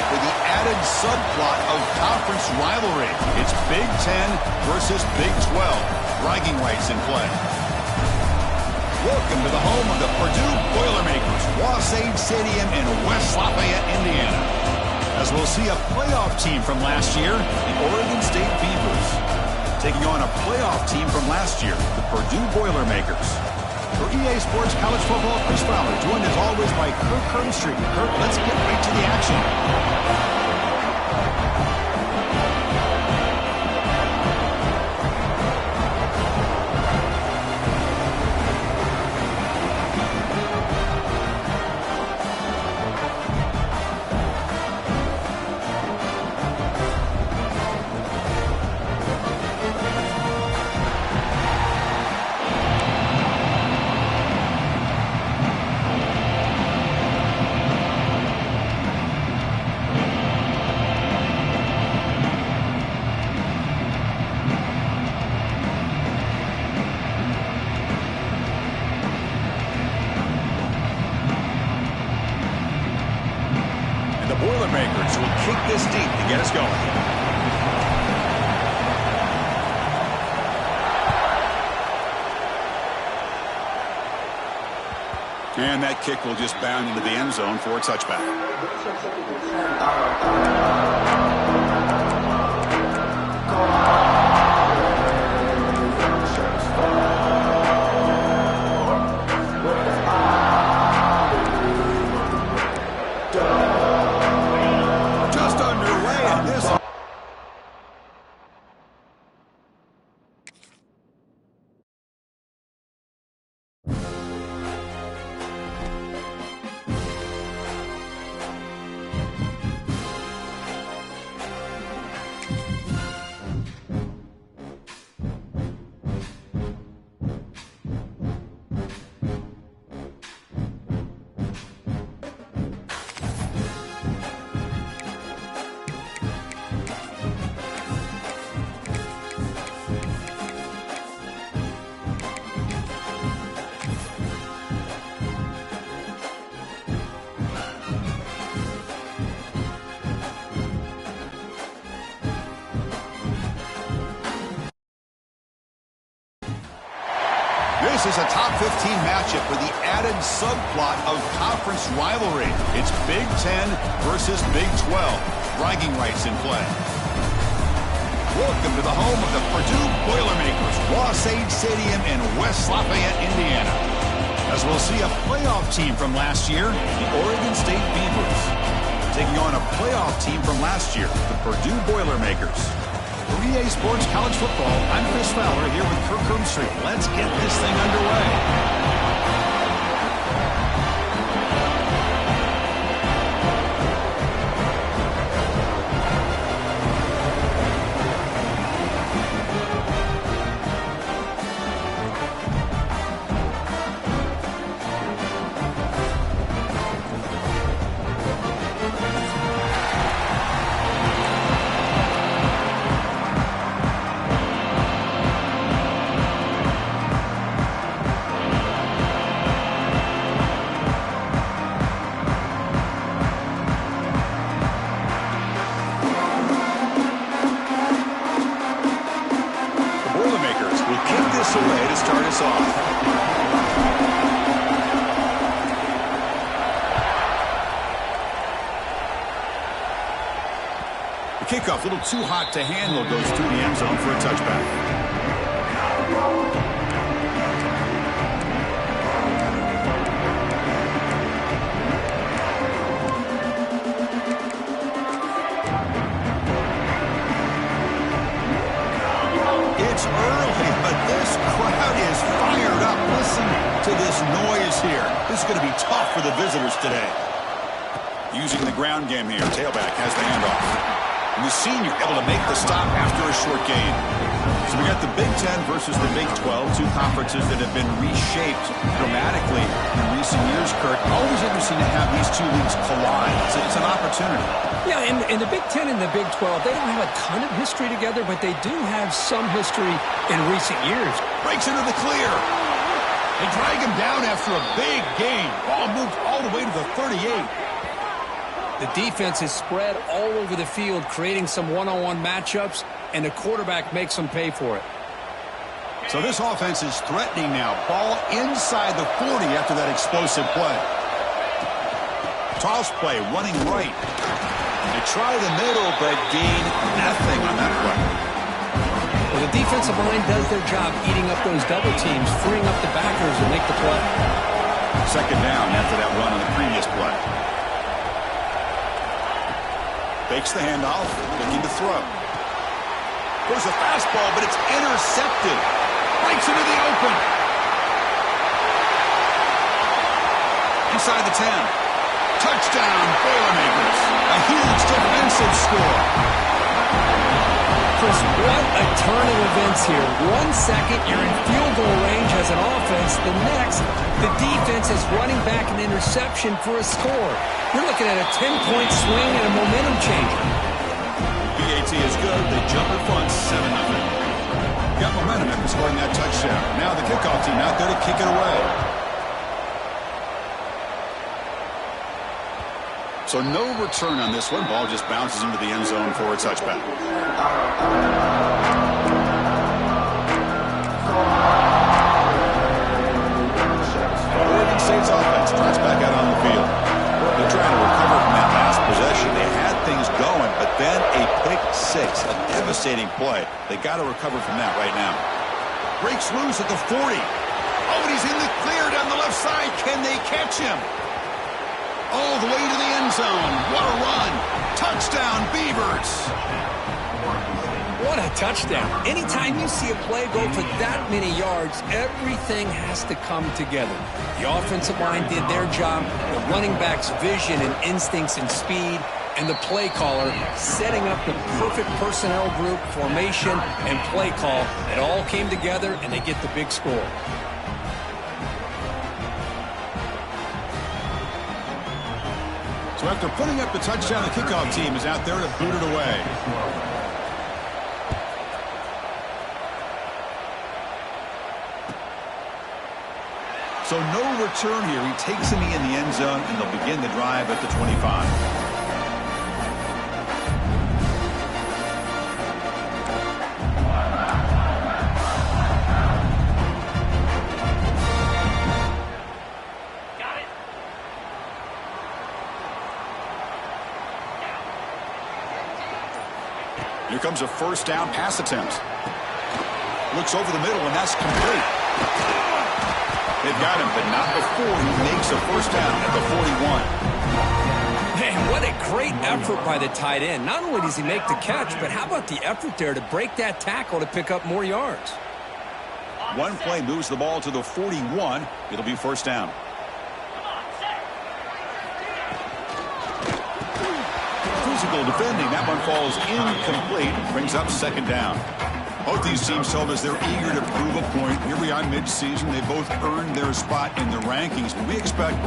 matchup with the added subplot of conference rivalry. It's Big Ten versus Big 12. Bragging rights in play. Welcome to the home of the Purdue Boilermakers, Wasatch Stadium in West Lafayette, Indiana. As we'll see a playoff team from last year, the Oregon State Beavers, taking on a playoff team from last year, the Purdue Boilermakers. For EA Sports College Football, Chris Fowler, joined as always by Kirk Herbstreit. Kirk, let's get right to the action. Boilermakers will kick this deep to get us going. And that kick will just bound into the end zone for a touchback. This is a top 15 matchup with the added subplot of conference rivalry. It's Big 10 versus Big 12. Bragging rights in play. Welcome to the home of the Purdue Boilermakers, Wasatch Stadium in West Lafayette, Indiana. As we'll see a playoff team from last year, the Oregon State Beavers, taking on a playoff team from last year, the Purdue Boilermakers. For EA Sports College Football, I'm Chris Fowler here with Kirk Herbstreit. Let's get this thing underway. Away to start us off. The kickoff, a little too hot to handle, goes through the end zone for a touchback. It's early, but this crowd is fired up. Listen to this noise here. This is going to be tough for the visitors today. Using the ground game here. Tailback has the handoff. And the senior able to make the stop after a short gain. So we got the Big Ten versus the Big 12, two conferences that have been reshaped dramatically in recent years, Kirk. Always interesting to have these two leagues collide. It's an opportunity. Yeah, and the Big Ten and the Big 12, they don't have a ton of history together, but they do have some history in recent years. Breaks into the clear. They drag him down after a big gain. Ball moved all the way to the 38. The defense is spread all over the field, creating some one-on-one matchups, and the quarterback makes them pay for it. So this offense is threatening now. Ball inside the 40 after that explosive play. Toss play, running right. They try the middle, but gain nothing on that play. Well, the defensive line does their job eating up those double teams, freeing up the backers and make the play. Second down after that run on the previous play. Fakes the handoff, looking to throw. There's a fastball, but it's intercepted. Breaks into the open. Inside the 10. Touchdown, Boilermakers. A huge defensive score. Chris, what a turn of events here. 1 second, you're in field goal range as an offense. The next, the defense is running back an interception for a score. You're looking at a 10-point swing and a momentum changer. BAT is good. They jump in front 7-0. Got momentum after scoring that touchdown. Now the kickoff team out there to kick it away. So no return on this one. Ball just bounces into the end zone for a touchback. Oregon State's offense drops back out on the field. They're trying to recover from that last possession. They had things going, but then a pick six, a devastating play. They got to recover from that right now. Breaks loose at the 40. Oh, and he's in the clear down the left side. Can they catch him? All the way to the end zone. What a run. Touchdown, Beavers. What a touchdown. Anytime you see a play go for that many yards, everything has to come together. The offensive line did their job, the running back's vision and instincts and speed, and the play caller setting up the perfect personnel group, formation, and play call. It all came together, and they get the big score. So after putting up the touchdown, the kickoff team is out there to boot it away. So no return here. He takes him in the end zone, and they'll begin the drive at the 25. Here comes a first down pass attempt. Looks over the middle, and that's complete. They've got him, but not before he makes a first down at the 41. Man, what a great effort by the tight end. Not only does he make the catch, but how about the effort there to break that tackle to pick up more yards? One play moves the ball to the 41. It'll be first down. Physical defending. That one falls incomplete. Brings up second down. Both these teams told us they're eager to prove a point. Here we are mid-season. They both earned their spot in the rankings. But we expect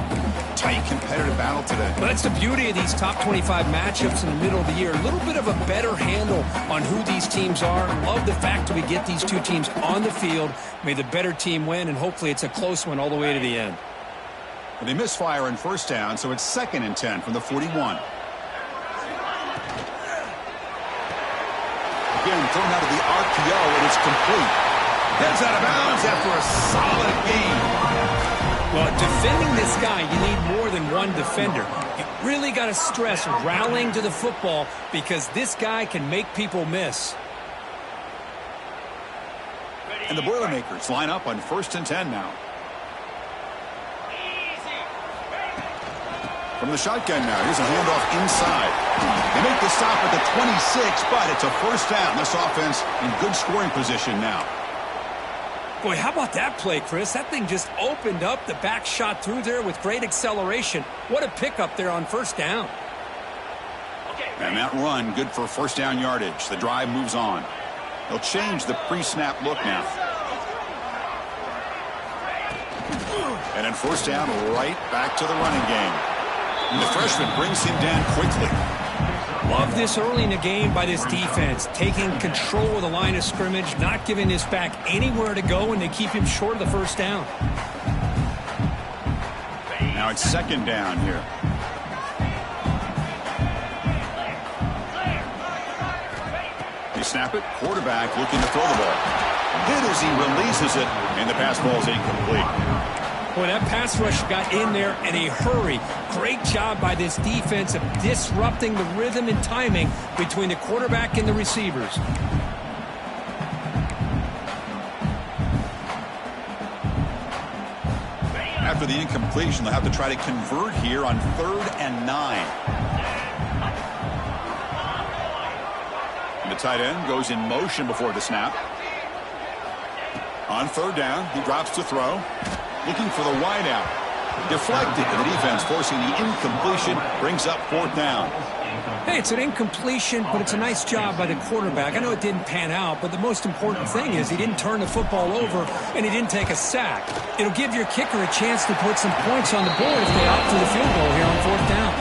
tight, competitive battle today. Well, that's the beauty of these top 25 matchups in the middle of the year. A little bit of a better handle on who these teams are. Love the fact that we get these two teams on the field. May the better team win, and hopefully it's a close one all the way to the end. Well, they misfire on first down, so it's 2nd and 10 from the 41. Again, thrown out of the RPO, and it's complete. That's out of bounds after a solid game. Well, defending this guy, you need more than one defender. You really got to stress rallying to the football because this guy can make people miss. And the Boilermakers line up on 1st and 10 now. From the shotgun now, here's a handoff inside. They make the stop at the 26, but it's a first down. This offense in good scoring position now. Boy, how about that play, Chris? That thing just opened up. The back shot through there with great acceleration. What a pickup there on first down. And that run, good for first down yardage. The drive moves on. They'll change the pre-snap look now. And then first down, right back to the running game. And the freshman brings him down quickly. Love this early in the game by this defense, taking control of the line of scrimmage, not giving this back anywhere to go, and they keep him short of the first down. Now it's 2nd down here. snap it. Quarterback looking to throw the ball. Hit as he releases it, and the pass ball is incomplete. Boy, that pass rush got in there in a hurry. Great job by this defense of disrupting the rhythm and timing between the quarterback and the receivers. After the incompletion, they'll have to try to convert here on 3rd and 9. And the tight end goes in motion before the snap. On 3rd down, he drops to throw. Looking for the wide out. Deflected, and the defense forcing the incompletion, brings up 4th down. Hey, it's an incompletion, but it's a nice job by the quarterback. I know it didn't pan out, but the most important thing is he didn't turn the football over, and he didn't take a sack. It'll give your kicker a chance to put some points on the board if they opt for the field goal here on 4th down.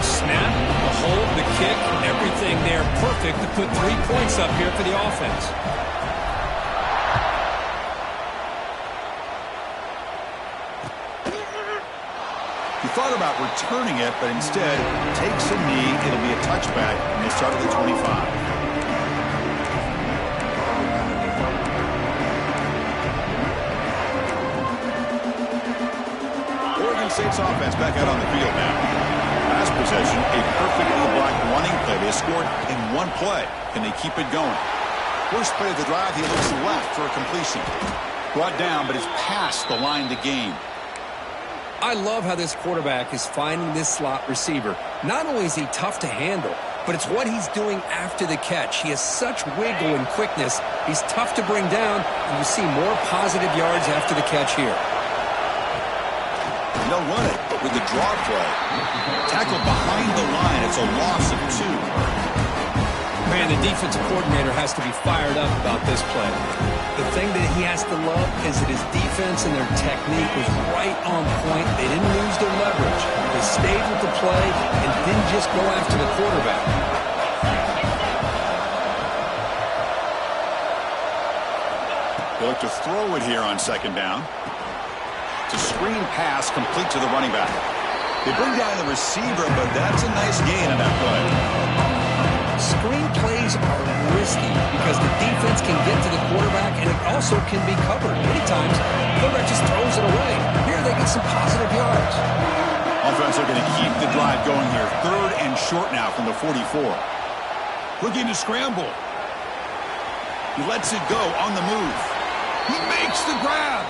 Snap, the hold, the kick, everything there perfect to put 3 points up here for the offense. He thought about returning it, but instead takes a knee. It'll be a touchback, and they start at the 25. Oregon State's offense back out on the field now. Last possession, a perfectly blocked running play. They scored in 1 play. Can they keep it going? First play of the drive, he looks left for a completion. Brought down, but it's past the line to gain. I love how this quarterback is finding this slot receiver. Not only is he tough to handle, but it's what he's doing after the catch. He has such wiggle and quickness. He's tough to bring down, and you see more positive yards after the catch here. They'll run it with the draw play. Tackled behind the line. It's a loss of 2. Man, the defensive coordinator has to be fired up about this play. The thing that he has to love is that his defense and their technique was right on point. They didn't lose their leverage. They stayed with the play and didn't just go after the quarterback. They look to throw it here on 2nd down. It's a screen pass complete to the running back. They bring down the receiver, but that's a nice gain on that play. Screen plays are risky because the defense can get to the quarterback and it also can be covered. Many times, the quarterback just throws it away. Here they get some positive yards. Offense are going to keep the drive going here. 3rd and short now from the 44. Looking to scramble. He lets it go on the move. He makes the grab.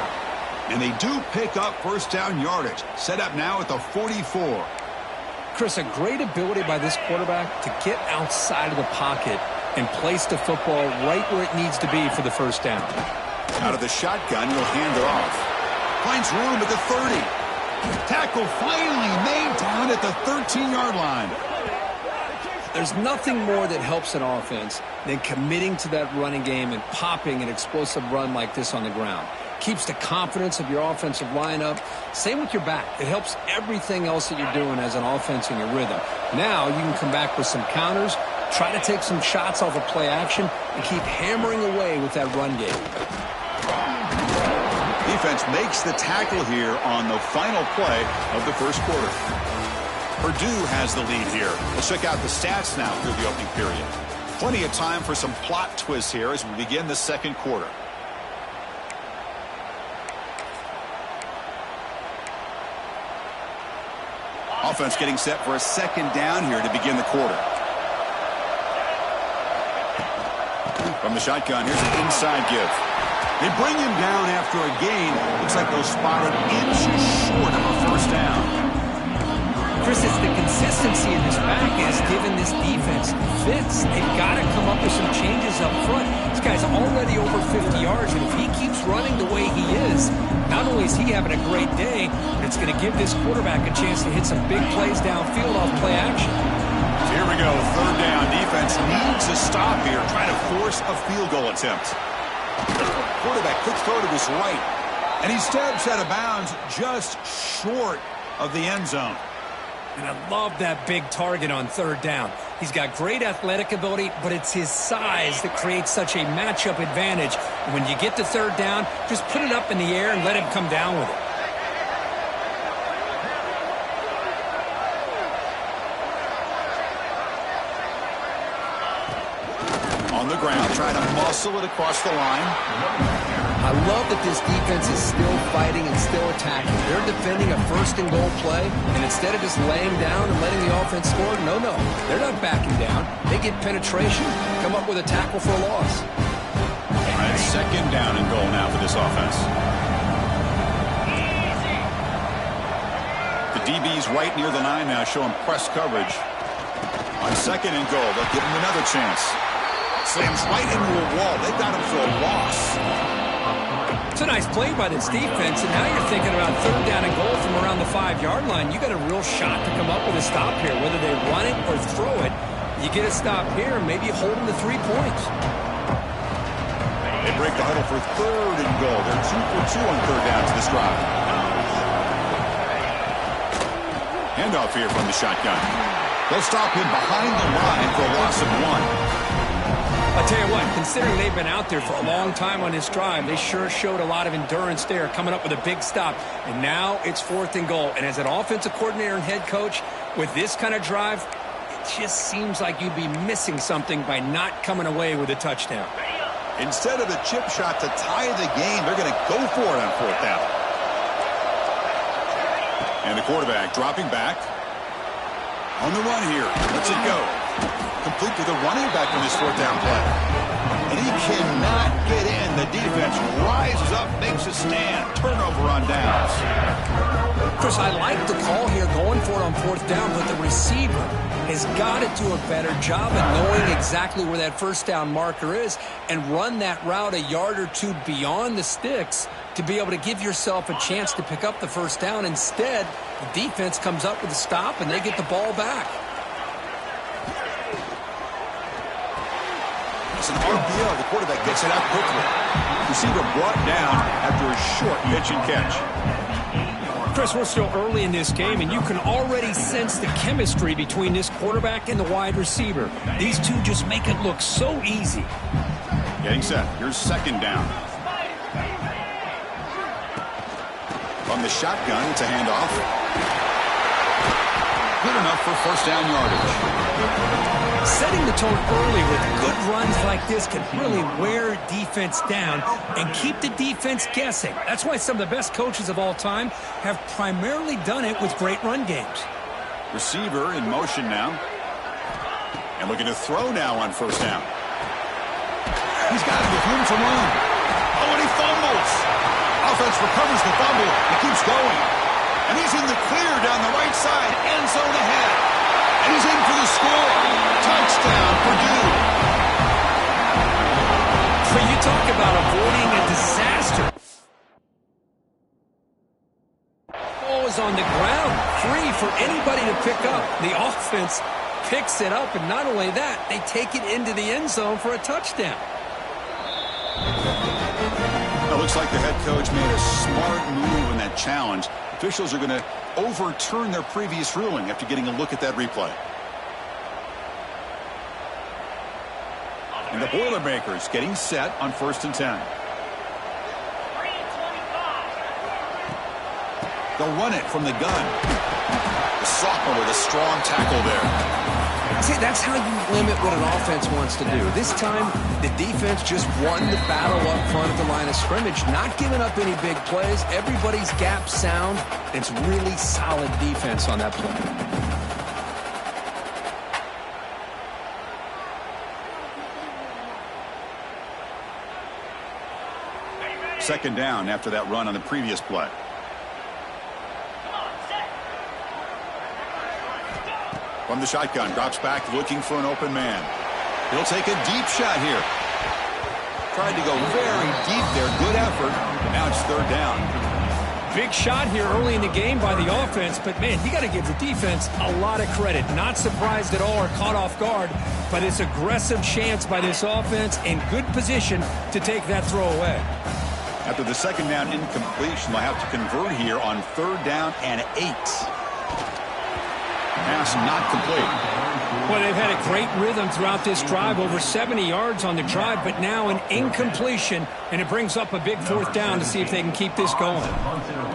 And they do pick up 1st down yardage. Set up now at the 44. Chris, a great ability by this quarterback to get outside of the pocket and place the football right where it needs to be for the 1st down. Out of the shotgun, he'll hand it off. Finds room at the 30. Tackle finally made down at the 13-yard line. There's nothing more that helps an offense than committing to that running game and popping an explosive run like this on the ground. Keeps the confidence of your offensive lineup. Same with your back. It helps everything else that you're doing as an offense in your rhythm. Now you can come back with some counters, try to take some shots off of play action, and keep hammering away with that run game. Defense makes the tackle here on the final play of the 1st quarter. Purdue has the lead here. Let's check out the stats now through the opening period. Plenty of time for some plot twists here as we begin the 2nd quarter. Offense getting set for a 2nd down here to begin the quarter. From the shotgun, here's an inside give. They bring him down after a gain. Looks like they'll spot it inches short of a 1st down. Chris, it's the consistency in this back is giving this defense fits. They've got to come up with some changes up front. This guy's already over 50 yards, and if he keeps running the way he is, not only is he having a great day, but it's going to give this quarterback a chance to hit some big plays downfield off play action. So here we go, 3rd down. Defense needs a stop here, trying to force a field goal attempt. Quarterback quick throw to his right, and he steps out of bounds just short of the end zone. And I love that big target on 3rd down. He's got great athletic ability, but it's his size that creates such a matchup advantage. And when you get to 3rd down, just put it up in the air and let him come down with it. On the ground, trying to muscle it across the line. I love that this defense is still fighting and still attacking. They're defending a first-and-goal play, and instead of just laying down and letting the offense score, no, they're not backing down. They get penetration, come up with a tackle for a loss. And it's second down and goal now for this offense. The DB's right near the line now, showing press coverage. On second and goal, they'll give him another chance. Slams right into a wall. They've got him for a loss. It's a nice play by this defense, and now you're thinking about third down and goal from around the 5-yard line. You got a real shot to come up with a stop here. Whether they run it or throw it, you get a stop here, and maybe you hold them to 3 points. They break the huddle for third and goal. They're 2 for 2 on third downs this drive. Handoff here from the shotgun. They'll stop him behind the line for a loss of 1. I'll tell you what, considering they've been out there for a long time on this drive, they sure showed a lot of endurance there, coming up with a big stop. And now it's fourth and goal. And as an offensive coordinator and head coach, with this kind of drive, it just seems like you'd be missing something by not coming away with a touchdown. Instead of the chip shot to tie the game, they're going to go for it on fourth down. And the quarterback dropping back. On the run here. Lets it go. Complete to the running back on this fourth down play. And he cannot get in. The defense rises up, makes a stand. Turnover on downs. Chris, I like the call here going for it on fourth down, but the receiver has got to do a better job of knowing exactly where that first down marker is and run that route a yard or two beyond the sticks to be able to give yourself a chance to pick up the first down. Instead, the defense comes up with a stop and they get the ball back. It's an RPO. The quarterback gets it out quickly. Receiver brought down after a short pitch and catch. Chris, we're still early in this game, and you can already sense the chemistry between this quarterback and the wide receiver. These two just make it look so easy. Getting set. Here's second down. From the shotgun, it's a handoff. Good enough for first down yardage. Setting the tone early with good runs like this can really wear defense down and keep the defense guessing. That's why some of the best coaches of all time have primarily done it with great run games. Receiver in motion now. And looking to throw now on first down. He's got it with room to run. Oh, and he fumbles. Offense recovers the fumble. He keeps going. And he's in the clear down the right side. End zone ahead. And he's in for the score. Touchdown, Purdue. So you talk about avoiding a disaster. Ball is on the ground, free for anybody to pick up. The offense picks it up, and not only that, they take it into the end zone for a touchdown. It looks like the head coach made a smart move in that challenge. Officials are going to overturn their previous ruling after getting a look at that replay. And the Boilermakers getting set on 1st and 10. They'll run it from the gun. The sophomore with a strong tackle there. See, that's how you limit what an offense wants to do. This time, the defense just won the battle up front at the line of scrimmage, not giving up any big plays. Everybody's gap sound. It's really solid defense on that play. Second down after that run on the previous play. From the shotgun, drops back looking for an open man. He'll take a deep shot here. Tried to go very deep there. Good effort. Now it's third down. Big shot here early in the game by the offense, but man, you got to give the defense a lot of credit. Not surprised at all or caught off guard, but it's aggressive chance by this offense in good position to take that throw away. After the second down incompletion, they'll have to convert here on third down and 8. Pass not complete. Well, they've had a great rhythm throughout this drive, over 70 yards on the drive, but now an incompletion, and it brings up a big fourth down to see if they can keep this going.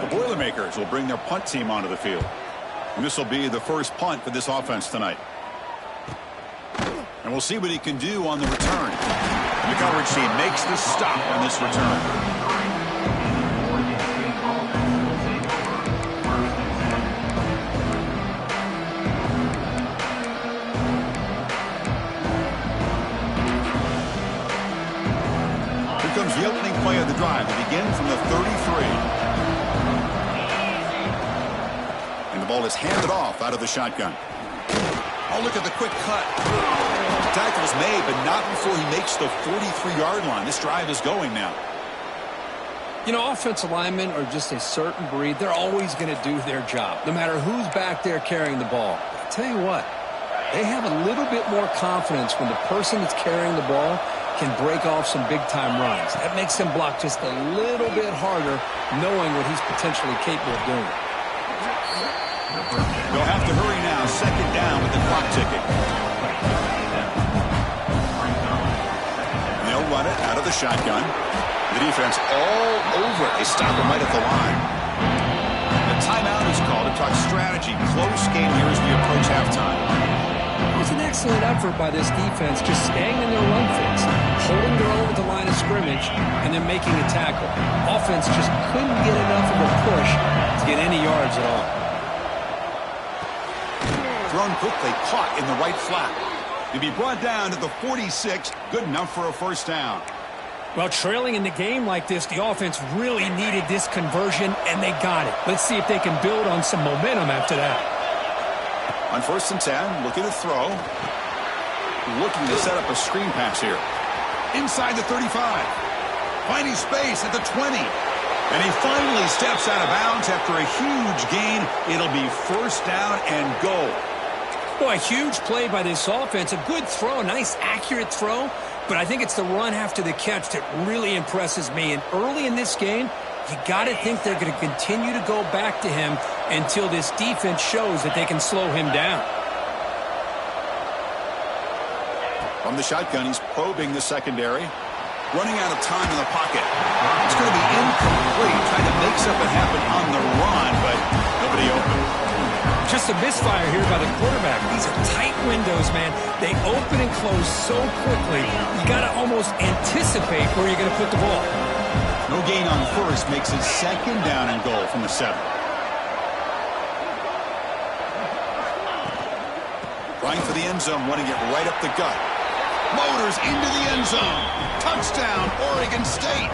The Boilermakers will bring their punt team onto the field. And this will be the first punt for this offense tonight. And we'll see what he can do on the return. The coverage team makes the stop on this return. Here comes the opening play of the drive to begin from the 33. And the ball is handed off out of the shotgun. Oh, look at the quick cut. Tackle's made, but not before he makes the 43-yard line. This drive is going now. You know, offensive linemen are just a certain breed. They're always going to do their job, no matter who's back there carrying the ball. I'll tell you what, they have a little bit more confidence when the person that's carrying the ball can break off some big-time runs. That makes them block just a little bit harder, knowing what he's potentially capable of doing. They'll have to hurry now. Second down with the clock ticking. They'll run it out of the shotgun. The defense all over it. They stop him right at the line. The timeout is called to talk strategy. Close game here as we approach halftime. It was an excellent effort by this defense, just staying in their run fits, holding their own at the line of scrimmage, and then making a tackle. Offense just couldn't get enough of a push to get any yards at all. Thrown quickly, caught in the right flat. To be brought down to the 46, good enough for a first down. Well, trailing in the game like this, the offense really needed this conversion, and they got it. Let's see if they can build on some momentum after that. On 1st and 10, looking to throw. Looking to set up a screen pass here. Inside the 35. Finding space at the 20. And he finally steps out of bounds after a huge gain. It'll be first down and goal. Boy, a huge play by this offense. A good throw, a nice accurate throw. But I think it's the run after the catch that really impresses me. And early in this game, you got to think they're going to continue to go back to him until this defense shows that they can slow him down. From the shotgun, he's probing the secondary. Running out of time in the pocket. It's going to be incomplete. Trying to make something happen on the run, but nobody open. Just a misfire here by the quarterback. These are tight windows, man. They open and close so quickly. You got to almost anticipate where you're going to put the ball. No gain on first makes it second down and goal from the 7. Trying for the end zone, running it right up the gut. Motors into the end zone. Touchdown, Oregon State.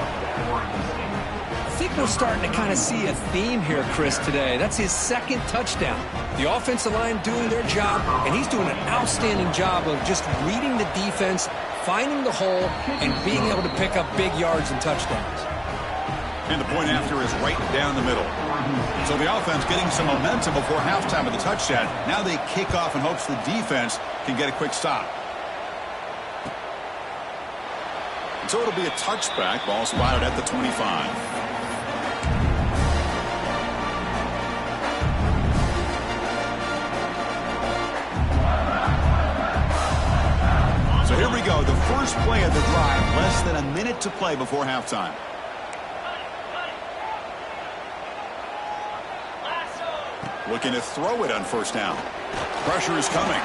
I think we're starting to kind of see a theme here, Chris, today. That's his second touchdown. The offensive line doing their job, and he's doing an outstanding job of just reading the defense, finding the hole, and being able to pick up big yards and touchdowns. And the point after is right down the middle. So the offense getting some momentum before halftime with the touchdown. Now they kick off in hopes the defense can get a quick stop. So it'll be a touchback. Ball spotted at the 25. So here we go. The first play of the drive. Less than a minute to play before halftime. Looking to throw it on first down. Pressure is coming.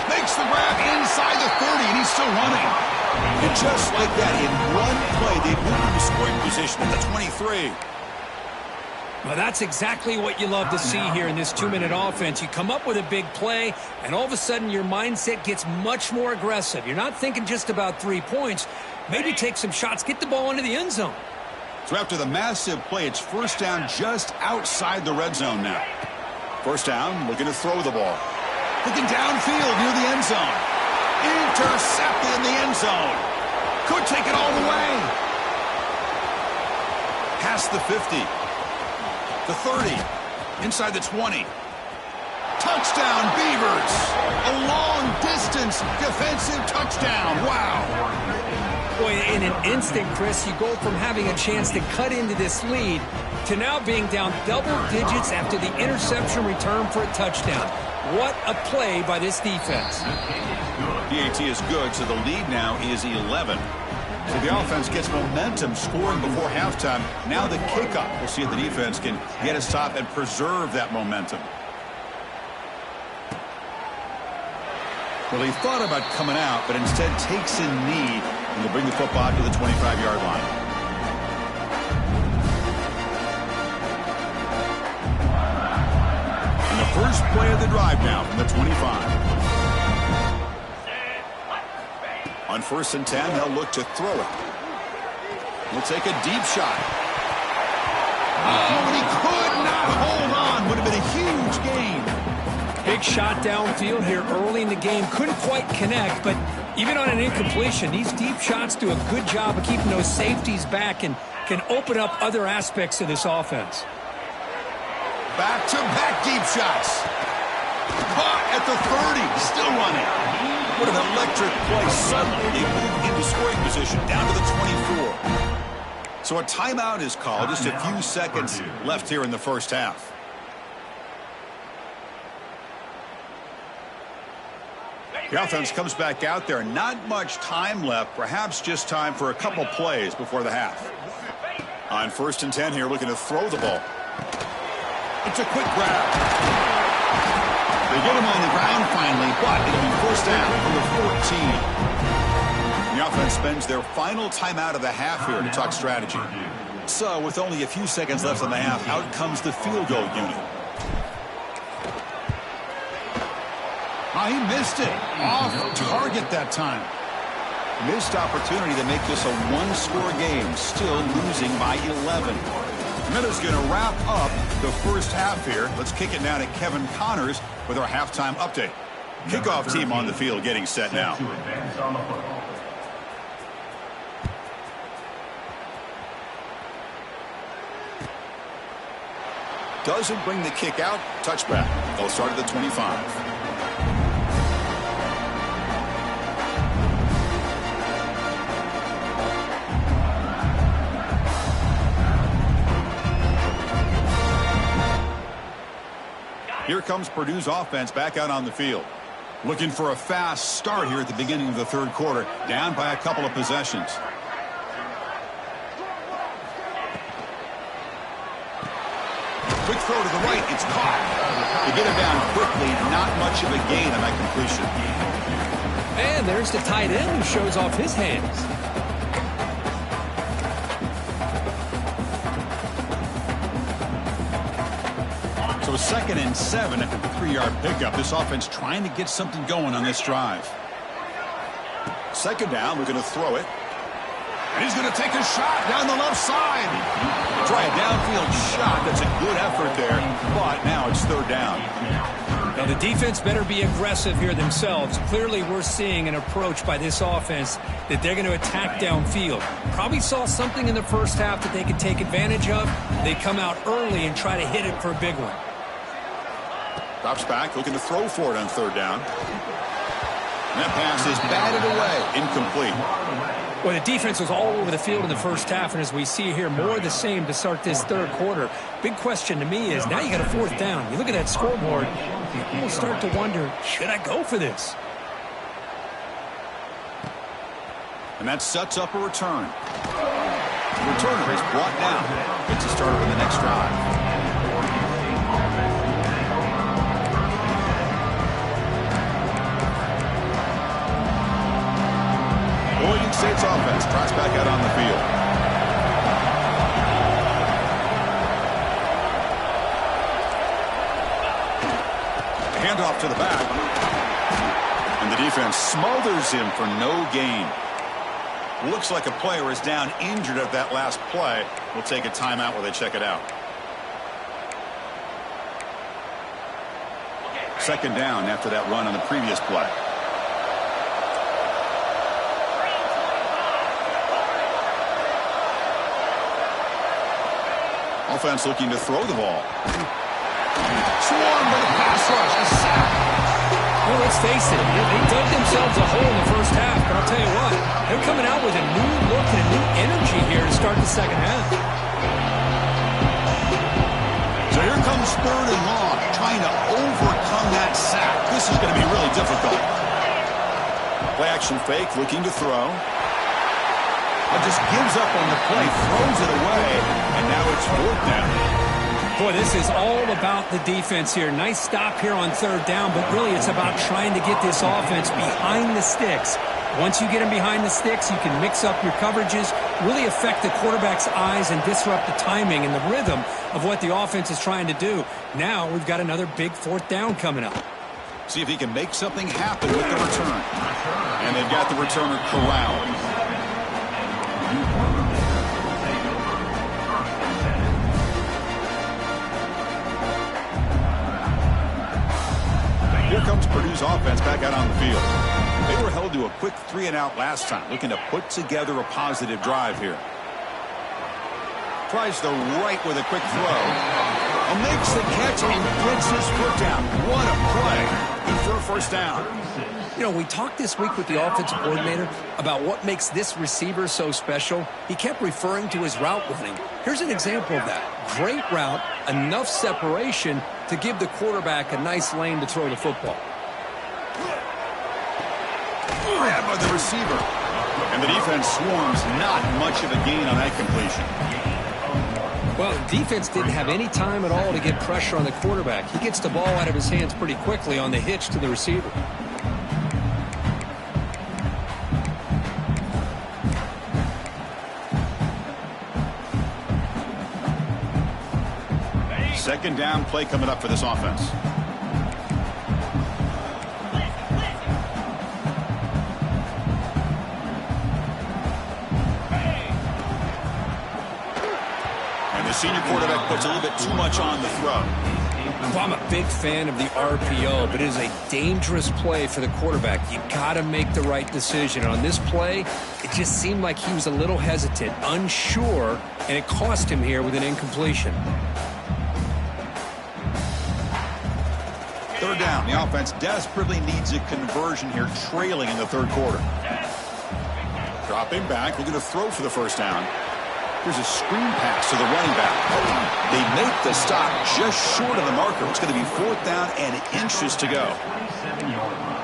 Makes the grab inside the 30, and he's still running. And just like that, in one play, they moved into scoring position at the 23. Well, that's exactly what you love to see here in this 2-minute offense. You come up with a big play, and all of a sudden your mindset gets much more aggressive. You're not thinking just about 3 points. Maybe take some shots, get the ball into the end zone. So after the massive play, it's first down just outside the red zone now. First down, looking to throw the ball. Looking downfield near the end zone. Intercepted in the end zone. Could take it all the way. Past the 50. The 30. Inside the 20. Touchdown, Beavers. A long-distance defensive touchdown. Wow. Boy, in an instant, Chris, you go from having a chance to cut into this lead to now being down double digits after the interception return for a touchdown. What a play by this defense. PAT is good, so the lead now is 11. So the offense gets momentum scoring before halftime. Now the kickoff. We'll see if the defense can get a stop and preserve that momentum. Well, he thought about coming out, but instead takes a knee and will bring the football to the 25-yard line. And the first play of the drive now from the 25. On 1st and 10, they'll look to throw it. He'll take a deep shot. Oh, and he could not hold on. Would have been a huge gain. Big shot downfield here early in the game. Couldn't quite connect, but even on an incompletion, these deep shots do a good job of keeping those safeties back and can open up other aspects of this offense. Back-to-back deep shots. Caught at the 30. Still running. What an electric play. Suddenly they move into scoring position down to the 24. So a timeout is called. Just a few seconds left here in the first half. The offense comes back out there. Not much time left. Perhaps just time for a couple plays before the half. On 1st and 10 here, looking to throw the ball. It's a quick grab. They get him on the ground finally, but it'll be first down from the 14. The offense spends their final timeout of the half here to talk strategy. So with only a few seconds left in the half, out comes the field goal unit. Oh, he missed it. Off target that time. Missed opportunity to make this a one-score game. Still losing by 11. Miller's going to wrap up the first half here. Let's kick it now to Kevin Connors with our halftime update. Kickoff team on the field getting set now. Doesn't bring the kick out. Touchback. They'll start at the 25. Here comes Purdue's offense back out on the field. Looking for a fast start here at the beginning of the third quarter. Down by a couple of possessions. Quick throw to the right. It's caught. They get him down quickly. Not much of a gain on that completion. And there's the tight end who shows off his hands. So 2nd and 7 after the 3-yard pickup. This offense trying to get something going on this drive. 2nd down, we're going to throw it. And he's going to take a shot down the left side. Try a downfield shot. That's a good effort there. But now it's 3rd down. Now the defense better be aggressive here themselves. Clearly we're seeing an approach by this offense that they're going to attack downfield. Probably saw something in the first half that they could take advantage of. They come out early and try to hit it for a big one. Drops back, looking to throw for it on 3rd down. And that pass is batted away. Incomplete. Well, the defense was all over the field in the first half, and as we see here, more of the same to start this third quarter. Big question to me is, now you got a 4th down. You look at that scoreboard, you almost start to wonder, should I go for this? And that sets up a return. The returner is brought down. Gets a starter in the next drive. Oregon State's offense tries back out on the field. Handoff to the back. And the defense smothers him for no gain. Looks like a player is down injured at that last play. We'll take a timeout while they check it out. 2nd down after that run on the previous play. Offense looking to throw the ball. Swarmed by the pass rush. A sack. Well, let's face it, they dug themselves a hole in the first half, but I'll tell you what, they're coming out with a new look and a new energy here to start the second half. So here comes 3rd and long, trying to overcome that sack. This is going to be really difficult. Play action fake, looking to throw. Just gives up on the play, throws it away, and now it's 4th down. Boy, this is all about the defense here. Nice stop here on third down, but really it's about trying to get this offense behind the sticks. Once you get them behind the sticks, you can mix up your coverages, really affect the quarterback's eyes and disrupt the timing and the rhythm of what the offense is trying to do. Now we've got another big fourth down coming up. See if he can make something happen with the return. And they've got the returner corralled. Here comes Purdue's offense back out on the field. They were held to a quick 3-and-out last time, looking to put together a positive drive here. Tries the right with a quick throw. And makes the catch and gets his foot down. What a play. Good for a first down. You know, we talked this week with the offensive coordinator about what makes this receiver so special. He kept referring to his route running. Here's an example of that. Great route, enough separation to give the quarterback a nice lane to throw the football. Grab by the receiver. And the defense swarms, not much of a gain on that completion. Well, the defense didn't have any time at all to get pressure on the quarterback. He gets the ball out of his hands pretty quickly on the hitch to the receiver. Second down play coming up for this offense. And the senior quarterback puts a little bit too much on the throw. Well, I'm a big fan of the RPO, but it is a dangerous play for the quarterback. You got to make the right decision. On this play, it just seemed like he was a little hesitant, unsure, and it cost him here with an incompletion. Third down. The offense desperately needs a conversion here, trailing in the third quarter. Dropping back, looking to throw for the first down. Here's a screen pass to the running back. They make the stop just short of the marker. It's going to be fourth down and inches to go.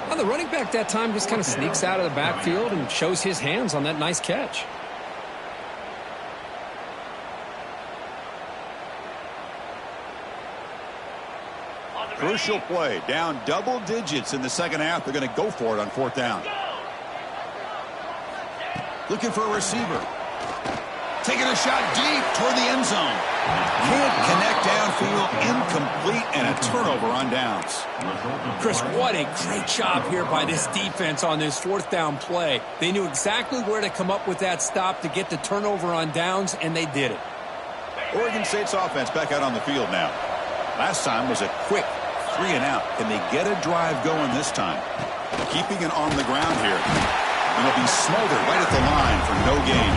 Well, the running back that time just kind of sneaks out of the backfield and shows his hands on that nice catch. Crucial play. Down double digits in the second half. They're going to go for it on fourth down. Looking for a receiver. Taking a shot deep toward the end zone. Can't connect downfield. Incomplete and a turnover on downs. Chris, what a great job here by this defense on this fourth down play. They knew exactly where to come up with that stop to get the turnover on downs, and they did it. Oregon State's offense back out on the field now. Last time was a quick 3-and-out. Can they get a drive going this time? Keeping it on the ground here. And it'll be smothered right at the line for no gain.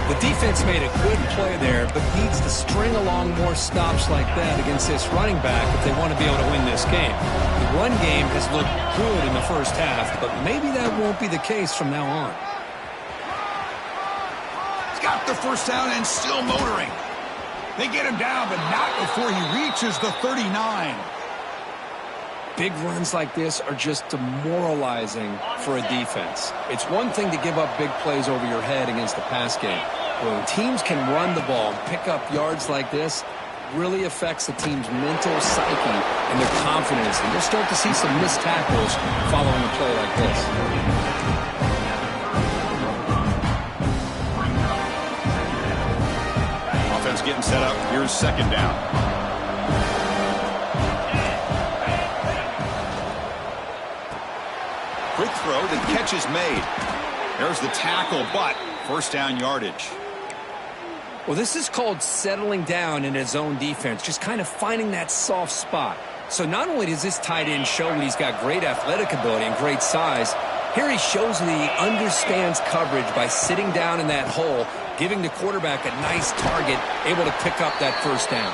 The defense made a good play there, but needs to string along more stops like that against this running back if they want to be able to win this game. The run game has looked good in the first half, but maybe that won't be the case from now on. He's got the first down and still motoring. They get him down, but not before he reaches the 39. Big runs like this are just demoralizing for a defense. It's one thing to give up big plays over your head against the pass game. When teams can run the ball and pick up yards like this, it really affects the team's mental psyche and their confidence. And you'll start to see some missed tackles following a play like this. Offense getting set up. Here's second down. Quick throw, the catch is made. There's the tackle, but first down yardage. Well, this is called settling down in his own defense, just kind of finding that soft spot. So not only does this tight end show that he's got great athletic ability and great size, here he shows that he understands coverage by sitting down in that hole, giving the quarterback a nice target, able to pick up that first down.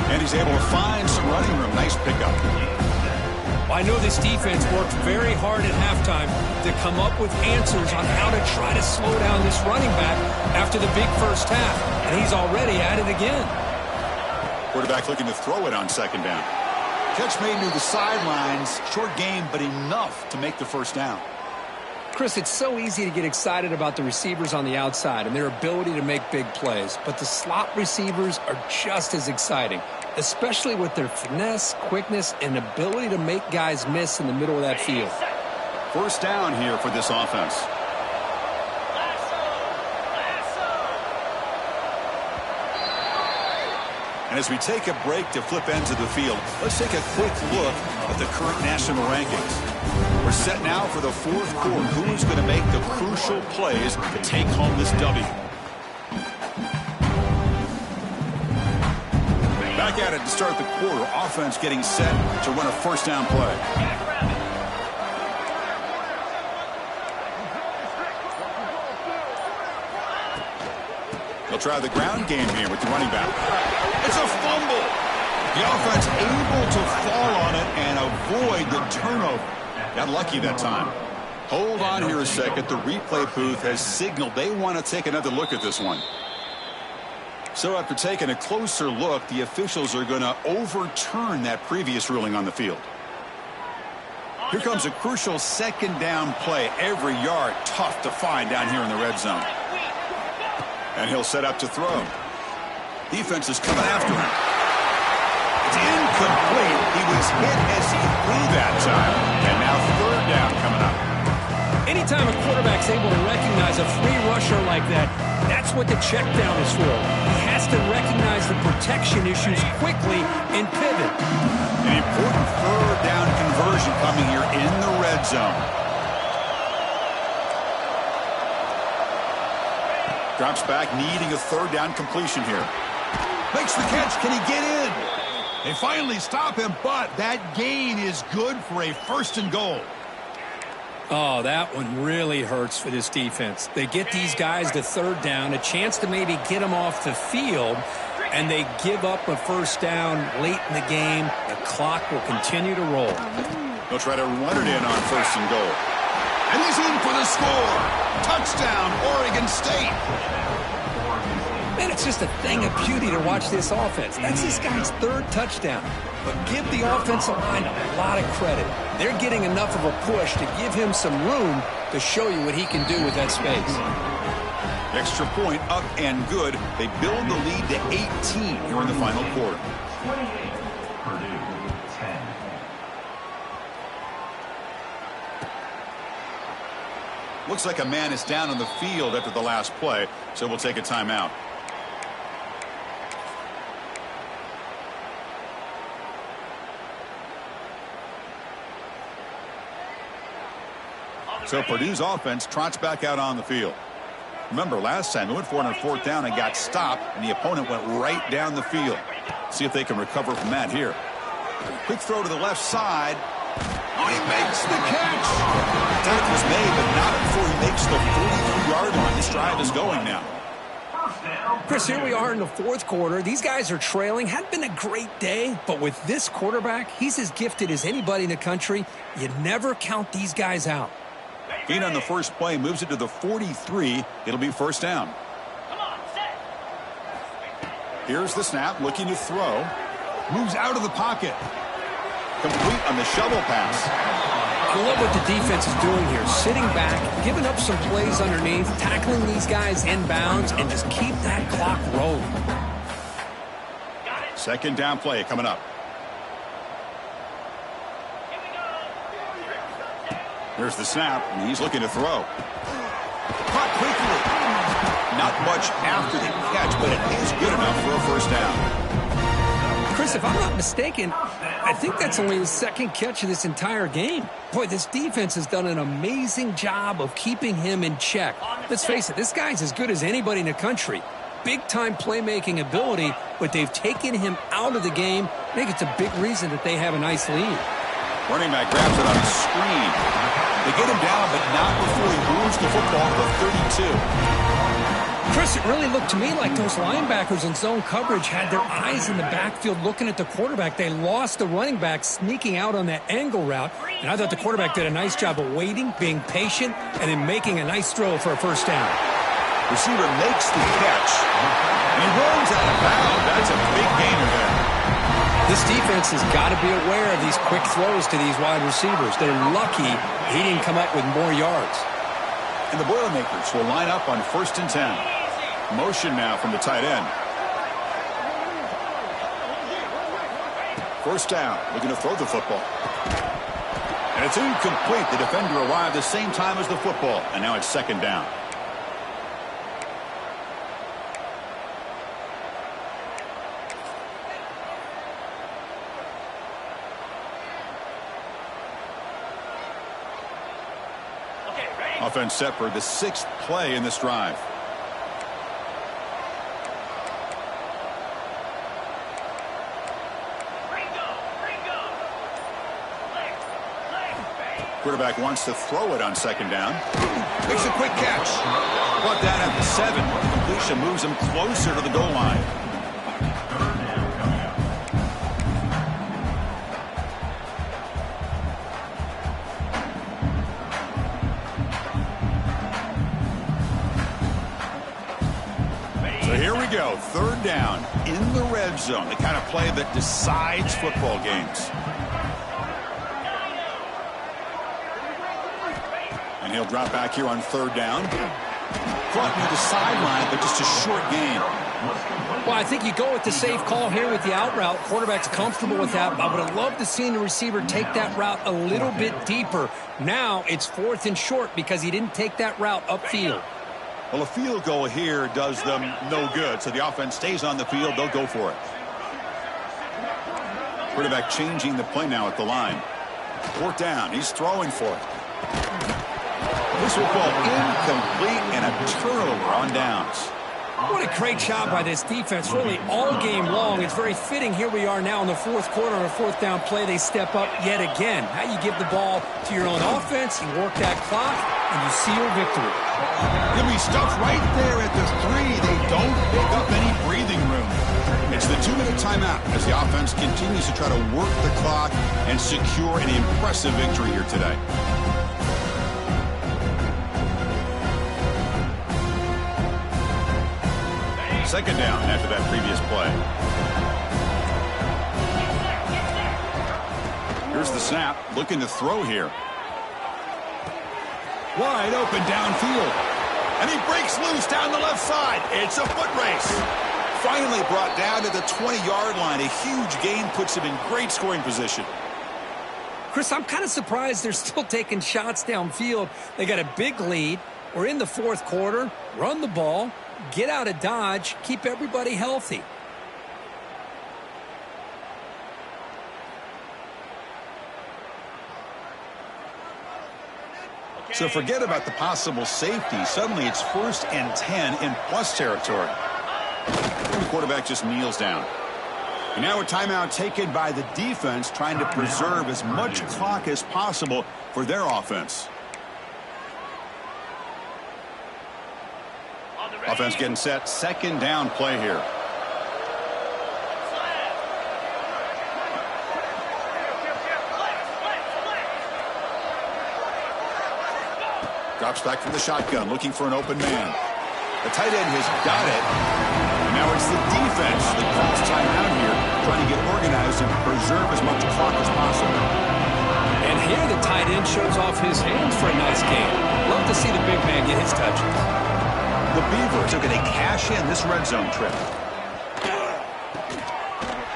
And he's able to find some running room. Nice pickup. I know this defense worked very hard at halftime to come up with answers on how to try to slow down this running back after the big first half, and he's already at it again. Quarterback looking to throw it on second down. Catch made near the sidelines. Short game, but enough to make the first down. Chris, it's so easy to get excited about the receivers on the outside and their ability to make big plays, but the slot receivers are just as exciting, especially with their finesse, quickness, and ability to make guys miss in the middle of that field. First down here for this offense. And as we take a break to flip ends of the field, let's take a quick look at the current national rankings. We're set now for the fourth quarter. Who is going to make the crucial plays to take home this W? Back at it to start the quarter. Offense getting set to run a first down play. They'll try the ground game here with the running back. It's a fumble. The offense able to fall on it and avoid the turnover. Got lucky that time. Hold on here a second. The replay booth has signaled they want to take another look at this one. So after taking a closer look, the officials are going to overturn that previous ruling on the field. Here comes a crucial second down play. Every yard tough to find down here in the red zone. And he'll set up to throw. Defense is coming after him. It's incomplete. He was hit as he threw that time. And now third down coming up. Anytime a quarterback's able to recognize a free rusher like that, that's what the check down is for. He has to recognize the protection issues quickly and pivot. An important third down conversion coming here in the red zone. Drops back, needing a third down completion here. Makes the catch. Can he get in? They finally stop him, but that gain is good for a first and goal. Oh, that one really hurts for this defense. They get these guys to third down, a chance to maybe get them off the field, and they give up a first down late in the game. The clock will continue to roll. They'll try to run it in on first and goal. And he's in for the score. Touchdown, Oregon State. Man, it's just a thing of beauty to watch this offense. That's this guy's third touchdown. But give the offensive line a lot of credit. They're getting enough of a push to give him some room to show you what he can do with that space. Extra point up and good. They build the lead to 18 here in the final quarter. 28, Purdue, 10. Looks like a man is down on the field after the last play, so we'll take a timeout. So Purdue's offense trots back out on the field. Remember, last time they went for it on fourth down and got stopped, and the opponent went right down the field. See if they can recover from that here. Quick throw to the left side. Oh, he makes the catch. Tackle was made, but not before he makes the 43-yard line. This drive is going now. Chris, here we are in the fourth quarter. These guys are trailing. Hadn't been a great day, but with this quarterback, he's as gifted as anybody in the country. You never count these guys out. Gain on the first play moves it to the 43. It'll be first down. Here's the snap, looking to throw. Moves out of the pocket. Complete on the shovel pass. I love what the defense is doing here. Sitting back, giving up some plays underneath, tackling these guys inbounds, and just keep that clock rolling. Second down play coming up. Here's the snap, and he's looking to throw. Caught quickly. Not much after the catch, but it is good enough for a first down. Chris, if I'm not mistaken, I think that's only the second catch of this entire game. Boy, this defense has done an amazing job of keeping him in check. Let's face it, this guy's as good as anybody in the country. Big-time playmaking ability, but they've taken him out of the game. I think it's a big reason that they have a nice lead. Running back grabs it on the screen. They get him down, but not before he moves the football to the 32. Chris, it really looked to me like those linebackers in zone coverage had their eyes in the backfield looking at the quarterback. They lost the running back sneaking out on that angle route, and I thought the quarterback did a nice job of waiting, being patient, and then making a nice throw for a first down. Receiver makes the catch. And he runs out of bounds. That's a big gainer there. This defense has got to be aware of these quick throws to these wide receivers. They're lucky he didn't come up with more yards. And the Boilermakers will line up on 1st and 10. Motion now from the tight end. First down, looking to throw the football. And it's incomplete. The defender arrived the same time as the football, and now it's 2nd down. Offense set for the 6th play in this drive. Quarterback wants to throw it on 2nd down. Makes a quick catch. Brought down at the 7. Completion moves him closer to the goal line. So here we go. 3rd down in the red zone. The kind of play that decides football games. And he'll drop back here on 3rd down. Caught near the sideline, but just a short gain. Well, I think you go with the safe call here with the out route. Quarterback's comfortable with that. I would have loved to see the receiver take that route a little bit deeper. Now it's 4th and short because he didn't take that route upfield. Well, a field goal here does them no good, so the offense stays on the field. They'll go for it. Quarterback changing the play now at the line. 4th down. He's throwing for it. This will fall incomplete and a turnover on downs. What a great job by this defense, really all game long. It's very fitting. Here we are now in the 4th quarter on a 4th down play. They step up yet again. Now you give the ball to your own offense, you work that clock, and you seal victory. He'll be stuffed right there at the 3. They don't pick up any breathing room. It's the 2-minute timeout as the offense continues to try to work the clock and secure an impressive victory here today. Second down after that previous play. Here's the snap, looking to throw here. Wide open downfield. And he breaks loose down the left side. It's a foot race. Finally brought down to the 20-yard line. A huge gain puts him in great scoring position. Chris, I'm kind of surprised they're still taking shots downfield. They got a big lead. We're in the 4th quarter. Run the ball. Get out of Dodge. Keep everybody healthy. So forget about the possible safety. Suddenly it's 1st and 10 in plus territory. The quarterback just kneels down. And now a timeout taken by the defense, trying to preserve as much clock as possible for their offense. Offense getting set. 2nd down play here. Drops back from the shotgun, looking for an open man. The tight end has got it. And now it's the defense that calls timeout here, trying to get organized and preserve as much clock as possible. And here the tight end shows off his hands for a nice game. Love to see the big man get his touches. The Beavers are going to cash in this red zone trip.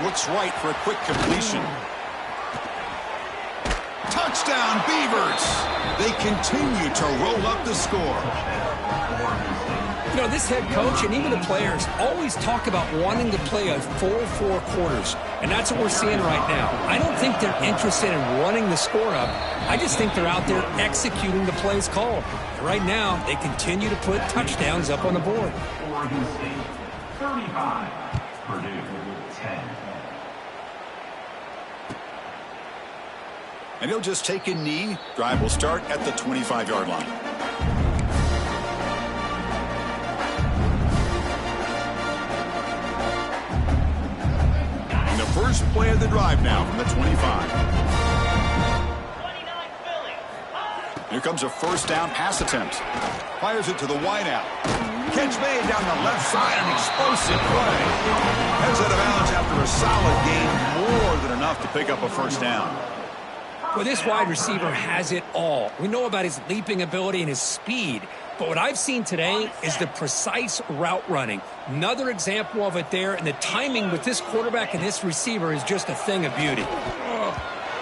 Looks right for a quick completion. Touchdown, Beavers! They continue to roll up the score. You know, this head coach and even the players always talk about wanting to play a full 4 quarters, and that's what we're seeing right now. I don't think they're interested in running the score up. I just think they're out there executing the plays called. And right now, they continue to put touchdowns up on the board. Oregon State, 35. Purdue, 10. And he'll just take a knee. Drive will start at the 25-yard line. And the first play of the drive now from the 25. Here comes a first down pass attempt. Fires it to the wideout. Catch made down the left side, an explosive play. Heads out of bounds after a solid gain, more than enough to pick up a first down. Well, this wide receiver has it all. We know about his leaping ability and his speed. But what I've seen today is the precise route running. Another example of it there, and the timing with this quarterback and this receiver is just a thing of beauty.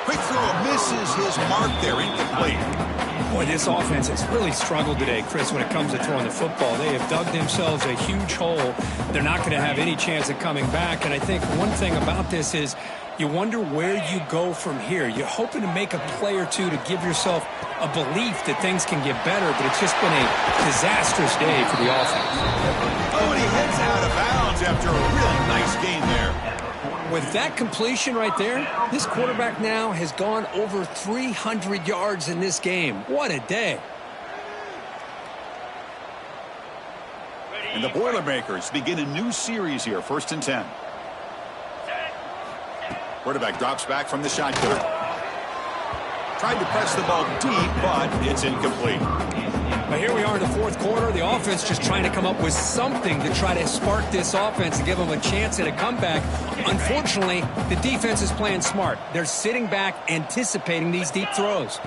Quick throw misses his mark there, incomplete. Boy, this offense has really struggled today, Chris, when it comes to throwing the football. They have dug themselves a huge hole. They're not going to have any chance of coming back. And I think one thing about this is you wonder where you go from here. You're hoping to make a play or two to give yourself a belief that things can get better, but it's just been a disastrous day for the offense. Oh, and he heads out of bounds after a really nice game there. With that completion right there, this quarterback now has gone over 300 yards in this game. What a day. And the Boilermakers begin a new series here, 1st and 10. Quarterback drops back from the shotgun. Tried to press the ball deep, but it's incomplete. But here we are in the fourth quarter. The offense just trying to come up with something to try to spark this offense and give them a chance at a comeback. Unfortunately, the defense is playing smart. They're sitting back, anticipating these deep throws.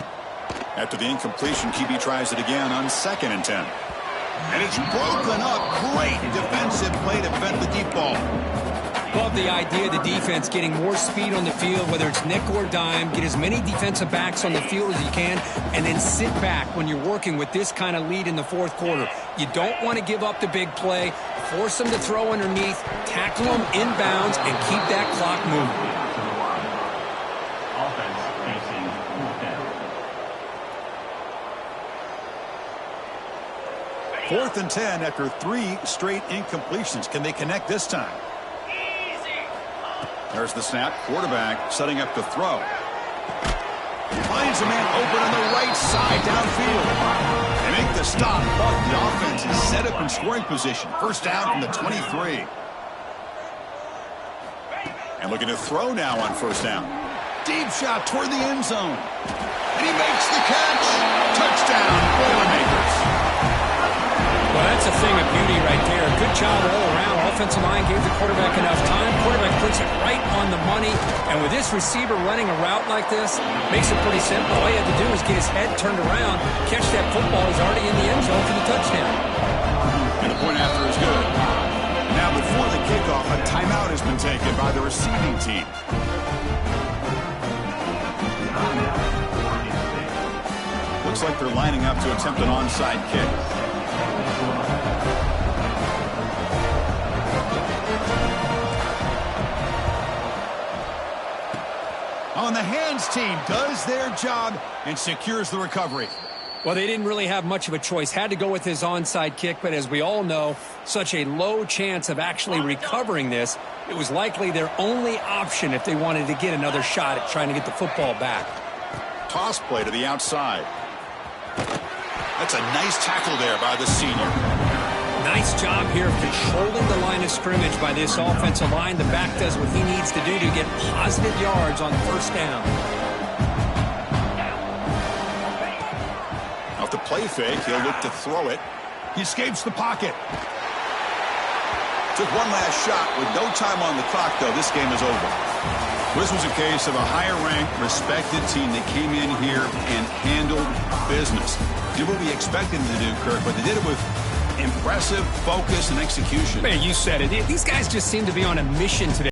After the incompletion, QB tries it again on 2nd and 10. And it's broken up. Great defensive play to prevent the deep ball. Love the idea of the defense getting more speed on the field, whether it's nickel or dime. Get as many defensive backs on the field as you can, and then sit back when you're working with this kind of lead in the fourth quarter. You don't want to give up the big play. Force them to throw underneath, tackle them inbounds, and keep that clock moving. Fourth and 10 after 3 straight incompletions. Can they connect this time? There's the snap. Quarterback setting up to throw. Finds a man open on the right side downfield. They make the stop, but the offense is set up in scoring position. First down from the 23. And looking to throw now on first down. Deep shot toward the end zone. And he makes the catch. Touchdown, Boilermakers. Well, that's a thing of beauty right there. Good job all around. Offensive line gave the quarterback enough time. Quarterback puts it right on the money. And with this receiver running a route like this, makes it pretty simple. All you have to do is get his head turned around, catch that football. He's already in the end zone for the touchdown. And the point after is good. Now, before the kickoff, a timeout has been taken by the receiving team. Looks like they're lining up to attempt an onside kick. On the hands team does their job and secures the recovery. Well, they didn't really have much of a choice. Had to go with his onside kick, but as we all know, such a low chance of actually recovering this. It was likely their only option if they wanted to get another shot at trying to get the football back. Toss play to the outside. That's a nice tackle there by the senior. Nice job here of controlling the line of scrimmage by this offensive line. The back does what he needs to do to get positive yards on first down. Off the play fake, he'll look to throw it. He escapes the pocket. Took one last shot. With no time on the clock, though, this game is over. This was a case of a higher-ranked, respected team that came in here and handled business. Did what we expected them to do, Kirk, but they did it with impressive focus and execution. Man, you said it. These guys just seem to be on a mission today.